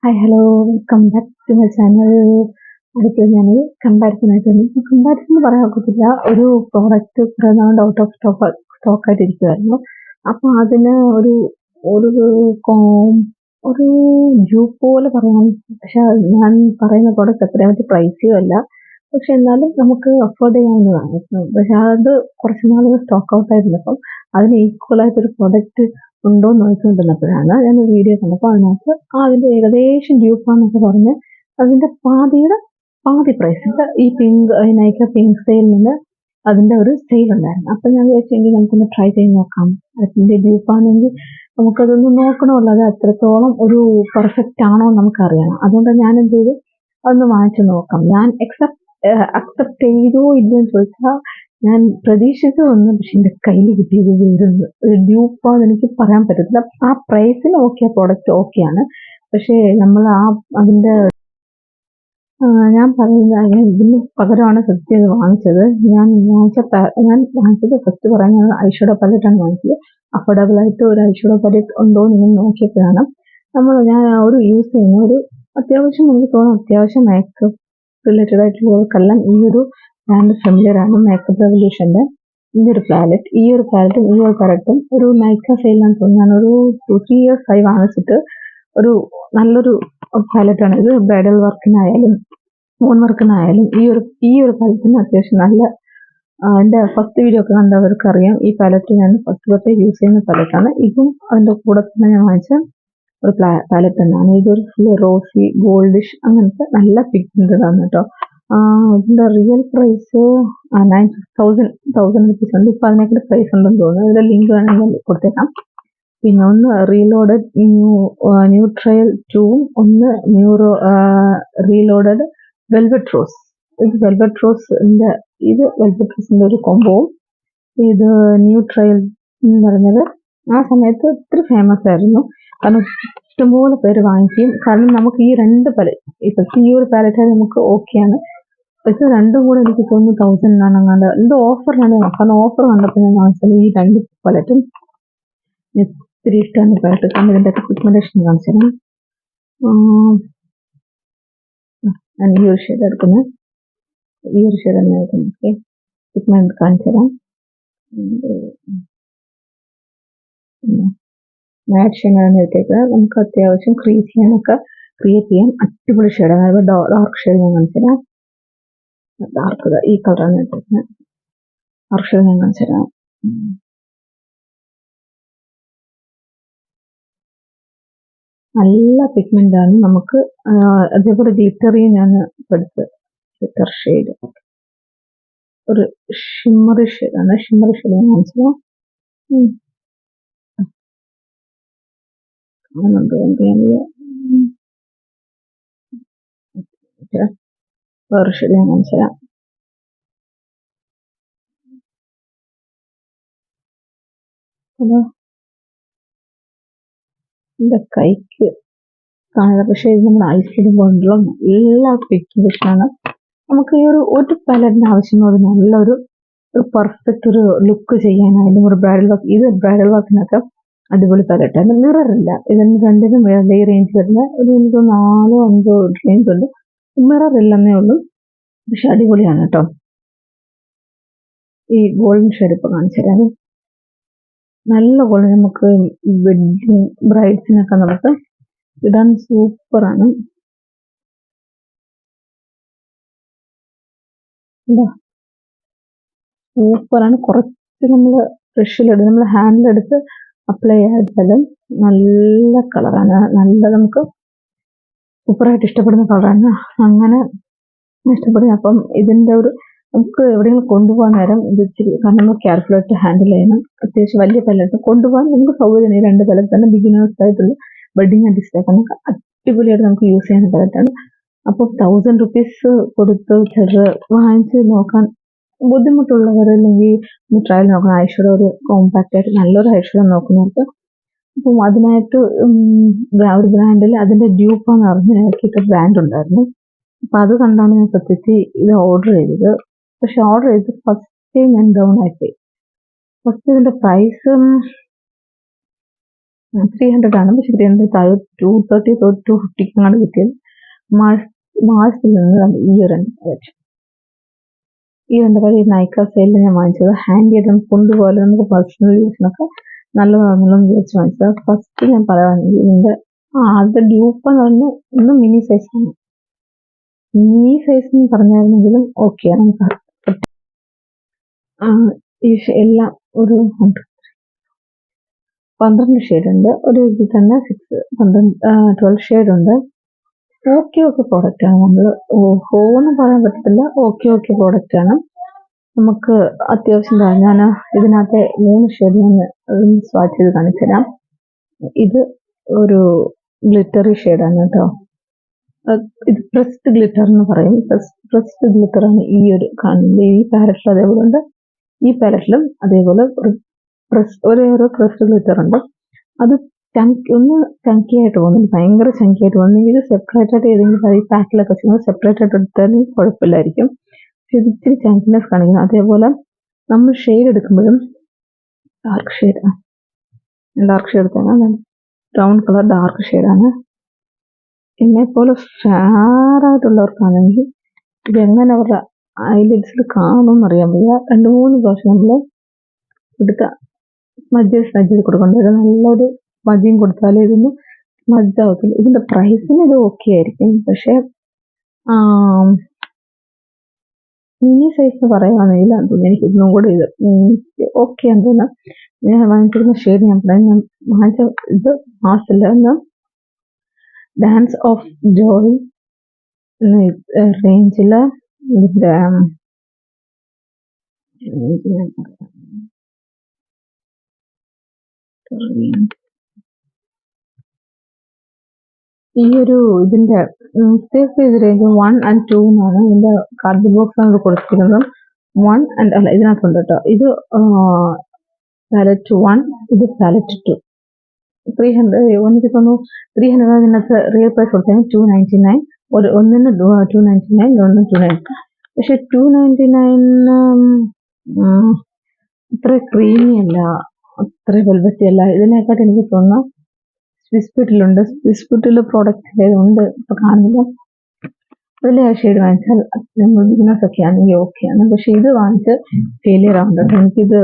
Hi, hello, welcome back to my channel. അടുത്തത് ഞാൻ comparison ആയിട്ട് കമ്പാരിസൺ എന്ന് പറയാൻ ഒക്കത്തില്ല. ഒരു പ്രോഡക്റ്റ് കുറെ നാളുകൊണ്ട് ഔട്ട് ഓഫ് സ്റ്റോക്ക് ആയിട്ട് ഇരിക്കുമായിരുന്നു. അപ്പൊ അതിന് ഒരു ഒരു കോ- ഒരു ഡ്യൂപ്പ് പോലെ പറയാൻ, പക്ഷെ ഞാൻ പറയുന്ന പ്രോഡക്റ്റ് അത്രയും വലിയ പ്രൈസിയും അല്ല. പക്ഷെ എന്നാലും നമുക്ക് അഫോർഡ് ചെയ്യാവുന്നതാണ്. പക്ഷെ അത് കുറച്ച് നാളുകൾ സ്റ്റോക്ക് ഔട്ട് ആയിരുന്നപ്പം അതിന് ഈക്വൽ ആയിട്ടൊരു പ്രോഡക്റ്റ് ഉണ്ടോ എന്ന് നോക്കിക്കൊണ്ടിരുന്നപ്പോഴാണ് ഞാൻ ഒരു വീഡിയോ കണ്ടപ്പോൾ അതിനകത്ത് അതിന്റെ ഏകദേശം ഡ്യൂപ്പാന്നൊക്കെ പറഞ്ഞ് അതിന്റെ പാതിയുടെ പാതി പ്രൈസ് ഈ നൈക്ക പിങ്ക് സെയിലിന് അതിന്റെ ഒരു സെയിൽ ഉണ്ടായിരുന്നു. അപ്പൊ ഞാൻ വിചാരിച്ചെങ്കിൽ നമുക്കൊന്ന് ട്രൈ ചെയ്ത് നോക്കാം. അതിന്റെ ഡ്യൂപ്പാണെങ്കിൽ നമുക്കതൊന്ന് നോക്കണമല്ലോ, അത് എത്രത്തോളം ഒരു പെർഫെക്റ്റ് ആണോ എന്ന് നമുക്കറിയണം. അതുകൊണ്ട് ഞാൻ എന്ത് ചെയ്തു, അതൊന്ന് വാങ്ങിച്ചു നോക്കാം. ഞാൻ അക്സെപ്റ്റ് ചെയ്തോ ഇല്ലയോ എന്ന് ചോദിച്ചാൽ ഞാൻ പ്രതീക്ഷിച്ചതൊന്നും, പക്ഷെ എന്റെ കയ്യിൽ കിട്ടിയത് വേറൊന്ന്. ഒരു ഡ്യൂപ്പാന്ന് എനിക്ക് പറയാൻ പറ്റത്തില്ല. ആ പ്രൈസിന് ഓക്കെ, പ്രോഡക്റ്റ് ഓക്കെയാണ്. പക്ഷേ നമ്മൾ അതിന്റെ ഞാൻ ഇതിന് പകരമാണ് സത്യം ഇത് വാങ്ങിച്ചത്. ഞാൻ വാങ്ങിച്ചത് ഫസ്റ്റ് പറയാൻ, ഞാൻ ഐഷാഡോ പാലറ്റാണ് വാങ്ങിച്ചത്. അഫോർഡബിൾ ആയിട്ട് ഒരു ഐഷാഡോ പാലറ്റ് ഉണ്ടോ എന്ന് ഇങ്ങനെ നോക്കിയപ്പോഴാണ് ഞാൻ ഒരു യൂസ് ചെയ്യുന്ന ഒരു അത്യാവശ്യം, എനിക്ക് തോന്നുന്നു അത്യാവശ്യം മേക്കപ്പ് റിലേറ്റഡ് ആയിട്ടുള്ളവർക്കെല്ലാം ഈ ഒരു ബ്രാൻഡ് ഫെമിലിയർ ആണ്. മേക്കപ്പ് റെവല്യൂഷന്റെ ഈ ഒരു പാലറ്റും ഒരു നൈക്ക സെയിലാന്ന് തോന്നുന്നു. ഞാനൊരു 2-3 years ആയി വാങ്ങിച്ചിട്ട്. ഒരു നല്ലൊരു പാലറ്റാണ് ഇത്. ബ്രൈഡൽ വർക്കിനായാലും മൂൺ വർക്കിനായാലും ഈ ഒരു പാലറ്റിന് അത്യാവശ്യം നല്ല, എന്റെ ഫസ്റ്റ് വീഡിയോ ഒക്കെ കണ്ടവർക്ക് അറിയാം. ഈ പാലറ്റ് ഞാൻ ഫസ്റ്റ് യൂസ് ചെയ്യുന്ന പാലറ്റാണ്. ഇതും അതിന്റെ കൂടെ തന്നെ ഞാൻ വാങ്ങിച്ച ഒരു പാലറ്റ് തന്നെയാണ്. ഇതൊരു ഫുൾ റോസി ഗോൾഡിഷ് അങ്ങനത്തെ നല്ല പിഗ്മെന്റഡ് ആണ് കേട്ടോ. ഇതിന്റെ റിയൽ പ്രൈസ് 9,000 റുപ്പീസ് ഉണ്ട്. ഇപ്പൊ അതിനൊക്കെ പ്രൈസ് ഉണ്ടെന്ന് തോന്നുന്നു. ഇതിന്റെ ലിങ്ക് വേണമെങ്കിൽ കൊടുത്തേക്കാം. പിന്നെ ഒന്ന് റീലോഡഡ് ന്യൂ ട്രയൽ 2, ഒന്ന് റീലോഡഡ് വെൽവെറ്റ് റോസ്. ഇത് വെൽവെറ്റ് റോസിന്റെ ഒരു കോംബോവും. ഇത് ന്യൂ ട്രയൽ എന്ന് പറഞ്ഞത് ആ സമയത്ത് ഒത്തിരി ഫേമസ് ആയിരുന്നു. കാരണം ഇഷ്ടംപോലെ പേര് വാങ്ങിക്കും. കാരണം നമുക്ക് ഈ രണ്ട് പാലറ്റ്, ഈ ഒരു പാലറ്റ് നമുക്ക് ഓക്കെയാണ്. പക്ഷെ രണ്ടും കൂടെ എനിക്ക് തോന്നുന്നു 1,000 അങ്ങാണ്ട് എന്തോ ഓഫറിലാണ്. കാരണം ഓഫർ കണ്ടപ്പോൾ ഞാൻ വാങ്ങിച്ചത് ഈ രണ്ട് പാലറ്റും. ഒത്തിരി ഇഷ്ടമാണ് പാലറ്റ്. കാരണം ഇതിന്റെ പിഗ്മെന്റേഷൻ കാണിച്ചത് ഞാൻ ഈ ഒരു ഷെയ്ഡ് എടുക്കുന്നത്. ഈ ഒരു ഷെയ്ഡ് തന്നെ എടുക്കുന്നത്. ഓക്കെ, പിഗ്മെന്റ് കാണിച്ചു തരാം. മാറ്റ് ഷെയ്ഡാണ് എടുത്തേക്കുന്നത്. നമുക്ക് അത്യാവശ്യം ക്രിയേറ്റ് ചെയ്യാൻ അടിപൊളി ഷെയ്ഡാണ്. അതായത് ഡാർക്ക് ഷെയ്ഡ് ഞാൻ കാണിച്ചു തരാം. ഡാർക്ക് ഈ കളറാണ് എടുത്തേക്കുന്നത്. ഡാർക്ക് ഷെയ്ഡ് ഞാൻ കാണിച്ചു തരാം. നല്ല പിഗ്മെന്റ് ആണ്. നമുക്ക് അതേപോലെ ഗ്ലിറ്ററിയും ഞാൻ എടുത്ത് ഗ്ലിറ്റർ ഷെയ്ഡ്, ഒരു ഷിമ്മറി ഷെയ്ഡാണ്. ഷിമ്മറി ഷെയ്ഡ് ഞാൻ കാണിച്ചു തരാം. വേറെ ഷെയ്ഡ് ഞാൻ കാണിച്ചു തരാം. എന്റെ കൈക്ക് കാണുക, പക്ഷെ ഇത് നമ്മുടെ ഐസിഡ് കൊണ്ടുള്ള നല്ല പിഗ്മെന്റേഷനാണ്. നമുക്ക് ഈ ഒരു പാലറ്റിന്റെ ആവശ്യമുള്ള നല്ലൊരു പെർഫെക്റ്റ് ഒരു ലുക്ക് ചെയ്യാനായാലും ഒരു ബ്രൈഡൽ വർക്ക്, ഇത് ബ്രൈഡൽ വർക്കിനൊക്കെ അടിപൊളി പാലറ്റ്. അതിന് മിറർ ഇല്ല. ഇതിന് രണ്ടിനും ഈ റേഞ്ച് വരുന്ന ഒരു 4-5 റേഞ്ച് ഉണ്ട്. മിറർ ഇല്ലെന്നേ ഉള്ളൂ. പക്ഷെ അടിപൊളിയാണ് കേട്ടോ. ഈ ഗോൾഡൻ ഷെയ്ഡ് ഇപ്പൊ കാണിച്ചു തരാം. നല്ല ഗോൾഡ്, നമുക്ക് വെഡിങ് ബ്രൈഡ്സിനൊക്കെ നമുക്ക് ഇടാൻ സൂപ്പറാണ്. സൂപ്പറാണ്. കുറച്ച് നമ്മൾ ബ്രഷിലെടുത്ത് നമ്മൾ ഹാൻഡിലെടുത്ത് അപ്ലൈ ചെയ്താലും നല്ല കളറാണ്. നല്ല നമുക്ക് സൂപ്പറായിട്ട് ഇഷ്ടപ്പെടുന്ന കളറാണ്. അങ്ങനെ ഇഷ്ടപ്പെടുന്നത്. അപ്പം ഇതിന്റെ ഒരു നമുക്ക് എവിടെയെങ്കിലും കൊണ്ടുപോകാൻ നേരം ഇത് ഇച്ചിരി, കാരണം നമ്മൾ കെയർഫുൾ ആയിട്ട് ഹാൻഡിൽ ചെയ്യണം. അത്യാവശ്യം വലിയ പാലറ്റ് കൊണ്ടുപോകാൻ നമുക്ക് സൗകര്യം. ഈ രണ്ട് പാലറ്റ് തന്നെ ബിഗിനേഴ്സ് ആയിട്ടുള്ള വെഡിങ് ആർട്ടിസ്റ്റ് നമുക്ക് അടിപൊളിയായിട്ട് നമുക്ക് യൂസ് ചെയ്യുന്ന പാലറ്റാണ്. അപ്പോൾ 1,000 റുപ്പീസ് കൊടുത്ത് വാങ്ങിച്ച് നോക്കാൻ ബുദ്ധിമുട്ടുള്ളവർ, അല്ലെങ്കിൽ ട്രയൽ നോക്കണം, ഐഷാഡോ ഒരു കോമ്പാക്റ്റ് ആയിട്ട് നല്ലൊരു ഐഷാഡോ നോക്കുന്നവർക്ക്. അപ്പം അതിനായിട്ട് ഒരു ബ്രാൻഡിൽ അതിന്റെ ഡ്യൂപ്പാന്ന് പറഞ്ഞ് ഇറക്കിയിട്ട് ബ്രാൻഡ് ഉണ്ടായിരുന്നു. അപ്പൊ അത് കണ്ടാണ് ഞാൻ സത്യത്തിൽ ഇത് ഓർഡർ ചെയ്തത്. പക്ഷെ ഓർഡർ ചെയ്ത് ഫസ്റ്റ് ഞാൻ ഡൗൺ ആയിപ്പോയി. ഫസ്റ്റ് ഇതിന്റെ പ്രൈസ് 300 ആണ്. പക്ഷെ 300 താഴെ 230 250 ആണ് കിട്ടിയത്. മാർസിൽ നിന്ന് ഈ ഒരു കളക്ഷൻ. ഈ നൈക്ക സെയിലിൽ ഞാൻ വാങ്ങിച്ചത്. ഹാൻഡ് ചെയ്ത് കൊണ്ടുപോലെ നമുക്ക് പേഴ്സണൽ യൂസിനൊക്കെ നല്ലതാണെന്നുള്ള വിചാരിച്ച് വാങ്ങിച്ചത്. ഫസ്റ്റ് ഞാൻ പറയുകയാണെങ്കിൽ ഇതിന്റെ ആദ്യത്തെ ഡ്യൂപ്പ് എന്ന് പറഞ്ഞാൽ ഒന്ന് മിനി സൈസാണ്. മിനി സൈസ് എന്ന് പറഞ്ഞായിരുന്നെങ്കിലും ഓക്കെയാണ്. ഈ എല്ലാം ഒരു 12 ഷെയ്ഡ് ഉണ്ട്. ഒരു ഇതിൽ തന്നെ 12 ഷെയ്ഡ് ഉണ്ട്. ഓക്കെ പ്രോഡക്റ്റ് ആണ്. നമ്മൾ എന്ന് പറയാൻ പറ്റത്തില്ല. ഓക്കെ പ്രോഡക്റ്റ് ആണ്. നമുക്ക് അത്യാവശ്യം ഞാൻ ഇതിനകത്തെ 3 ഷെയ്ഡ് ഞാൻ സ്വാച്ച് ചെയ്ത് കാണിച്ചു തരാം. ഇത് ഒരു ഗ്ലിറ്ററി ഷെയ്ഡാണ് കേട്ടോ. ഇത് പ്രസ്ഡ് ഗ്ലിറ്റർ എന്ന് പറയും. പ്രസ്ഡ് ഗ്ലിറ്റർ ആണ് ഈ ഒരു കാണുന്നത്. ഈ പാലറ്റിൽ അതേപോലെ ഉണ്ട്. ഈ പാലറ്റിലും അതേപോലെ ഓരോ പ്രസ്ഡ് ഗ്ലിറ്റർ ഉണ്ട്. അത് ഒന്ന് ചങ്കി ആയിട്ട് പോകുന്നുണ്ട്, ഭയങ്കര ചങ്കി ആയിട്ട് പോകുന്നു. ഇത് സെപ്പറേറ്റ് ആയിട്ട് ഏതെങ്കിലും ഈ പാക്കിലൊക്കെ ചെയ്യുമ്പോൾ സെപ്പറേറ്റ് ആയിട്ട് എടുത്താലും കുഴപ്പമില്ലായിരിക്കും. പക്ഷെ ഇത് ഇച്ചിരി ചങ്കിനെസ് കാണിക്കുന്നു. അതേപോലെ നമ്മൾ ഷെയ്ഡ് എടുക്കുമ്പോഴും ഡാർക്ക് ഷെയ്ഡ് തന്നെ ബ്രൗൺ കളർ ഡാർക്ക് ഷെയ്ഡാണ്. എന്നെപ്പോലെ ഫെയറായിട്ടുള്ളവർക്കാണെങ്കിൽ ഇതെങ്ങനെ അവരുടെ ഐലിഡ്സിൽ കാണുമെന്ന് അറിയാൻ വയ്യ. 2-3 പ്രാവശ്യം നമ്മൾ എടുത്ത സ്മജ് ചെയ്ത് കൊടുക്കേണ്ട. ഒരു നല്ലൊരു സ്മജിങ് കൊടുത്താലേ ഇതൊന്ന് സ്മജ് ആവത്തില്ല. ഇതിന്റെ പ്രൈസിന് ഇത് ഓക്കെ ആയിരിക്കും. പക്ഷെ മിനി സൈസ് പറയുകയാണെങ്കിൽ തോന്നുന്നു എനിക്ക് ഇന്നും കൂടെ ഇത് ഓക്കെ ആണെന്ന് തോന്നുന്നു. ഞാൻ വാങ്ങിച്ചിരുന്ന ഷെയ്ഡ് ഞാൻ പറയാം. ഞാൻ വാങ്ങിച്ച ഇത് മാസില്ല എന്ന് ഡാൻസ് ഓഫ് ജോയ് റേഞ്ചില് ഇതിന്റെ ഈ ഒരു ഇതിന്റെ റേഞ്ച് 1 and 2 എന്നാണ് ഇതിന്റെ കാർഡ് ബോക്സ് ആണ് കൊടുത്തിരിക്കുന്നത്. 1 and അല്ല ഇതിനകത്തുണ്ട് കേട്ടോ. ഇത് പാലറ്റ് 1, ഇത് പാലറ്റ് 2. 300 എനിക്ക് തോന്നുന്നു 300 ഇതിനകത്ത് റിയൽ പ്രൈസ് കൊടുത്താൽ 299. ഒന്നിന് 299, ഒന്നിന് 299. പക്ഷെ 299 അത്ര ക്രീമി അല്ല, അത്ര വെൽവെറ്റി അല്ല. ഇതിനെക്കാട്ട് എനിക്ക് തോന്നുന്നു സ്വിസ് ബ്യൂട്ടിലുണ്ട്. സ്വിസ് ബ്യൂട്ടിയിൽ പ്രോഡക്റ്റ് ഉണ്ട്, ഇപ്പൊ കാണുന്നില്ല. അതിൽ ആ ഷെയ്ഡ് വാങ്ങിച്ചാൽ ബിഗിനേഴ്സ് ഒക്കെ ആണെങ്കിൽ ഓക്കെയാണ്. പക്ഷെ ഇത് വാങ്ങിച്ച് ഫെയിലിയർ ആവുന്നുണ്ട്. എനിക്കിത്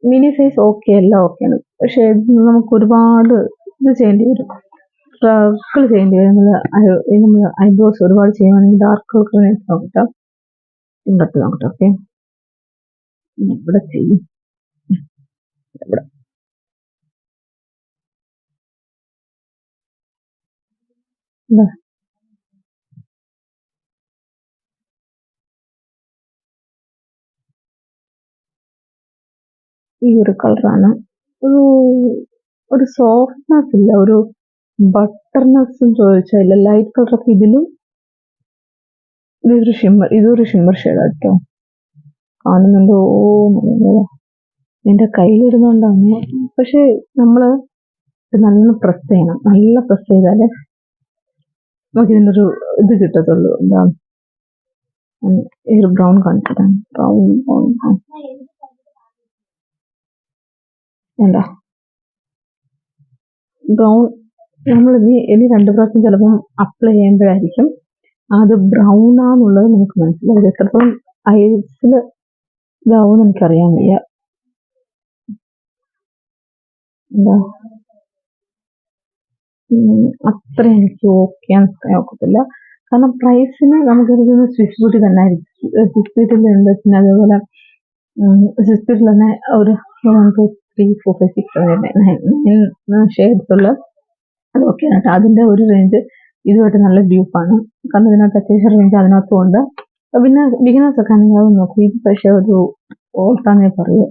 മിനി സൈസ് ഓക്കെ അല്ല, ഓക്കെയാണ്. പക്ഷെ നമുക്ക് ഒരുപാട് ഇത് ചെയ്യേണ്ടി വരും, സർക്കിൾ ചെയ്യേണ്ടി വരും. നമ്മൾ ഐബ്രോസ് ഒരുപാട് ചെയ്യുവാണെങ്കിൽ ഡാർക്ക് കളർ നോക്കിട്ടോ, ഇങ്ങോട്ട് നോക്കട്ടെ. ഓക്കെ, ഇവിടെ ചെയ്യും. ഇവിടെ ഈ ഒരു കളറാണ്. ഒരു സോഫ്റ്റ്നെസ് ഇല്ല, ഒരു ബട്ടർനെസ്സും ചോദിച്ചില്ല. ലൈറ്റ് കളറൊക്കെ ഇതിലും. ഇതൊരു ഷിമ്മർ ഷെയ്ഡാണ് കേട്ടോ. കാണുന്നുണ്ടോ എന്റെ കയ്യിലിടുന്നോണ്ടാണ്. പക്ഷെ നമ്മള് നല്ല പ്രസ് ചെയ്യണം. നല്ല പ്രസ് ചെയ്താലേ നമുക്ക് ഇതിൻ്റെ ഒരു ഇത് കിട്ടത്തുള്ളൂ. എന്താ ഈ ഒരു ബ്രൗൺ കാണിച്ചിട്ടാണ്. വേണ്ട, ബ്രൗൺ നമ്മൾ ഇനി 2 പ്രാവശ്യം ചിലപ്പം അപ്ലൈ ചെയ്യുമ്പോഴായിരിക്കും അത് ബ്രൗൺ ആണെന്നുള്ളത് നമുക്ക് മനസ്സിലാവും. എത്രത്തോളം ഐസിൽ ഇതാവും എനിക്കറിയാൻ വയ്യ. എന്താ അത്ര എനിക്ക് ഓക്കെയാന്ന് പറയാൻ ഒക്കത്തില്ല. കാരണം പ്രൈസിന് നമുക്കിരിക്കുന്ന സ്വിസ് ബ്യൂട്ടി തന്നെ ആയിരിക്കും. സ്വിസ് ബ്യൂട്ടിയിൽ ഉണ്ട്. പിന്നെ അതേപോലെ സ്വിസ് ബ്യൂട്ടിൽ തന്നെ ഒരു 1 2 3 4 5 6 7 9 ഷെയ്ഡ്സ് ഉള്ള അത് ഓക്കെയാണ് കേട്ടോ. അതിന്റെ ഒരു റേഞ്ച് ഇതുമായിട്ട് നല്ല ഡ്യൂപ്പാണ്. കാരണം ഇതിനകത്ത് അത്യാവശ്യം റേഞ്ച് അതിനകത്തും ഉണ്ട്. പിന്നെ ബിഗിനേഴ്സ് ഒക്കെ ആണെങ്കിൽ അത് നോക്കും. ഇത് പക്ഷേ ഒരു ഓർത്താന്നേ പറയൂ,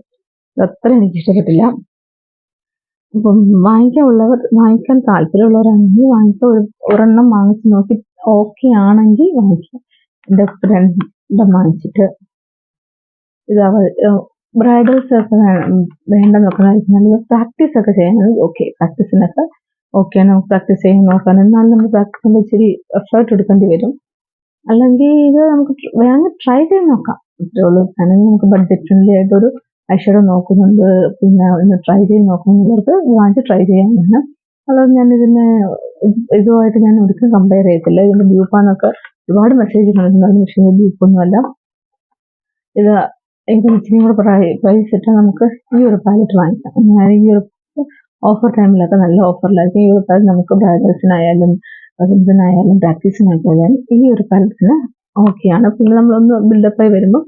അത്ര എനിക്ക് ഇഷ്ടപ്പെട്ടില്ല. അപ്പം വാങ്ങിക്കാൻ താല്പര്യമുള്ളവരാണെങ്കിൽ ഒരെണ്ണം വാങ്ങിച്ച് നോക്കി ഓക്കെ ആണെങ്കിൽ വാങ്ങിക്കാം. എൻ്റെ ഫ്രണ്ട് വാങ്ങിച്ചിട്ട് ബ്രൈഡൽസ് ഒക്കെ വേണ്ട നോക്കുന്നതായിരിക്കും നല്ലത്. പ്രാക്ടീസ് ഒക്കെ ചെയ്യാനാണെങ്കിൽ ഓക്കെ, പ്രാക്ടീസിനൊക്കെ ഓക്കെയാണ്. നമുക്ക് പ്രാക്ടീസ് ചെയ്യാൻ നോക്കാം. എന്നാലും നമ്മൾ പ്രാക്ടീസിന് ഇച്ചിരി എഫേർട്ട് എടുക്കേണ്ടി വരും. അല്ലെങ്കിൽ ഇത് നമുക്ക് വേണമെങ്കിൽ ട്രൈ ചെയ്ത് നോക്കാം, അത്രേ ഉള്ളൂ. അല്ലെങ്കിൽ നമുക്ക് ബഡ്ജറ്റ് ഫ്രണ്ട്ലി ആയിട്ടൊരു ഐഷാഡോ നോക്കുന്നുണ്ട്, പിന്നെ ഒന്ന് ട്രൈ ചെയ്ത് നോക്കുന്നുള്ളവർക്ക് ഇത് വാങ്ങിച്ച് ട്രൈ ചെയ്യാവുന്നതാണ്. അല്ലാതെ ഞാനിതിനെ ഇതുമായിട്ട് ഞാൻ ഒരിക്കലും കമ്പയർ ചെയ്യത്തില്ല. ഇതിന്റെ ഡ്യൂപ്പാന്നൊക്കെ ഒരുപാട് മെസ്സേജ് കണ്ടിട്ടുണ്ടായിരുന്നു. പക്ഷേ ഇത് ഡ്യൂപ്പൊന്നുമല്ല. ഇത് ഇതിന് ഇച്ചിരിയും കൂടെ പ്രൈസ് ഇട്ട് നമുക്ക് ഈ ഒരു പാലറ്റ് വാങ്ങിക്കാം. ഞാൻ ഈ ഒരു ഓഫർ ടൈമിലൊക്കെ നല്ല ഓഫറിലായിരിക്കും. ഈ ഒരു പാലറ്റ് നമുക്ക് ബ്രൈഡൽസിനായാലും കസിൻസിനായാലും പ്രാക്ടീസിനായാലും ഈ ഒരു പാലറ്റിന് ഓക്കെയാണ്. പിന്നെ നമ്മളൊന്ന് ബിൽഡപ്പായി വരുമ്പോൾ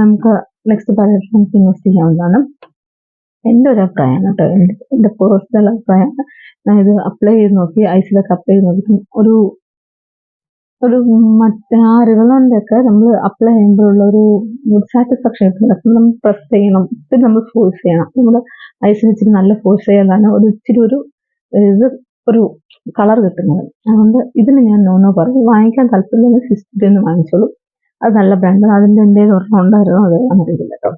നമുക്ക് നെക്സ്റ്റ് പാലറ്റ് നമുക്ക് ഇൻവെസ്റ്റ് ചെയ്യാവുന്നതാണ്. എൻ്റെ ഒരു അഭിപ്രായമാണ് കേട്ടോ, എൻ്റെ പേഴ്സണൽ അഭിപ്രായമാണ്. ഞാൻ ഇത് അപ്ലൈ ചെയ്ത് നോക്കി, ഐസിലൊക്കെ അപ്ലൈ ചെയ്ത് നോക്കി ഒരു ഒരു മറ്റേ ആ റിവലോണിന്റെ നമ്മൾ അപ്ലൈ ചെയ്യുമ്പോഴുള്ള ഒരു സാറ്റിസ്ഫാക്ഷൻ കിട്ടുന്നില്ല. അപ്പം നമ്മൾ പ്രസ് ചെയ്യണം, പിന്നെ നമ്മൾ ഫോഴ്സ് ചെയ്യണം. നമ്മൾ ഐസിന് ഇച്ചിരി നല്ല ഫോഴ്സ് ചെയ്യാനാണ് ഇച്ചിരി ഒരു ഇത് ഒരു കളർ കിട്ടുന്നത്. അതുകൊണ്ട് ഇതിന് ഞാൻ നോ പറയും. വാങ്ങിക്കാൻ താല്പര്യമില്ലെങ്കിൽ സിസ്റ്റത്തിൽ നിന്ന് വാങ്ങിച്ചോളൂ. അത് നല്ല ബ്രാൻഡാണ്. അതിൻ്റെ എന്തെങ്കിലും ഒരെണ്ണം ഉണ്ടായിരുന്നു, അത് അറിയില്ല കേട്ടോ.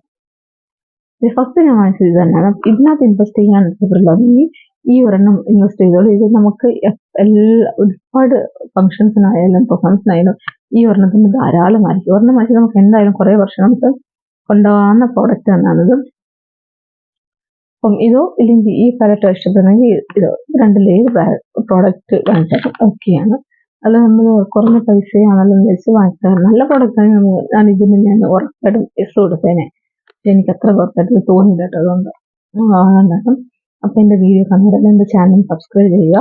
ഫസ്റ്റ് ഞാൻ വാങ്ങിച്ചത് ഇത് തന്നെയാണ്. ഇതിനകത്ത് ഇൻവെസ്റ്റ് ചെയ്യാൻ താല്പര്യമില്ലെങ്കിൽ ഈ ഒരെണ്ണം ഇൻവെസ്റ്റ് ചെയ്തോളൂ. ഇത് നമുക്ക് ഒരുപാട് ഫംഗ്ഷൻസിനായാലും പെർഫോമൻസിനായാലും ഈ ഒരെണ്ണത്തിന് ധാരാളമായിരിക്കും. ഒരെണ്ണം വാങ്ങിച്ചാൽ നമുക്ക് എന്തായാലും കുറേ വർഷം നമുക്ക് കൊണ്ടുപോകാവുന്ന പ്രോഡക്റ്റ് തന്നെയാണിത്. അപ്പം ഇതോ ഇല്ലെങ്കിൽ ഈ പാലറ്റോ ഇഷ്ടപ്പെടുന്നെങ്കിൽ ഇതോ രണ്ടിലേത് പ്രോഡക്റ്റ് വാങ്ങിച്ചാലും ഓക്കെയാണ്. അല്ല നമ്മൾ കുറഞ്ഞ പൈസയാണെങ്കിലും വെച്ച് വാങ്ങിച്ചാൽ നല്ല പ്രോഡക്റ്റാണ്. ഞാൻ ഇതിന് ഞാൻ ഉറപ്പായിട്ടും എസ് കൊടുത്തേനെ. പക്ഷെ എനിക്ക് അത്ര വർക്കായിട്ട് തോന്നിയില്ല കേട്ടോ. അതുകൊണ്ടാണ്. അപ്പം എൻ്റെ വീഡിയോ കാണുന്നത് എൻ്റെ ചാനൽ സബ്സ്ക്രൈബ് ചെയ്യുക.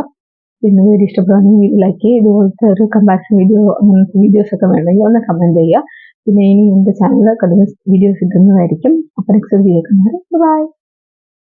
പിന്നെ വീഡിയോ ഇഷ്ടപ്പെടുകയാണെങ്കിൽ വീഡിയോ ലൈക്ക് ചെയ്യുക. ഇതുപോലത്തെ ഒരു കമ്പാരിസൺ വീഡിയോ അങ്ങനത്തെ വീഡിയോസൊക്കെ വേണമെങ്കിൽ ഒന്ന് കമൻറ്റ് ചെയ്യുക. പിന്നെ ഇനി എൻ്റെ ചാനൽ കണ്ടിന്യൂസ് വീഡിയോസ് ഇടുന്നതായിരിക്കും. അപ്പം നെക്സ്റ്റ് വീഡിയോ കാണുന്നത്. ബൈ.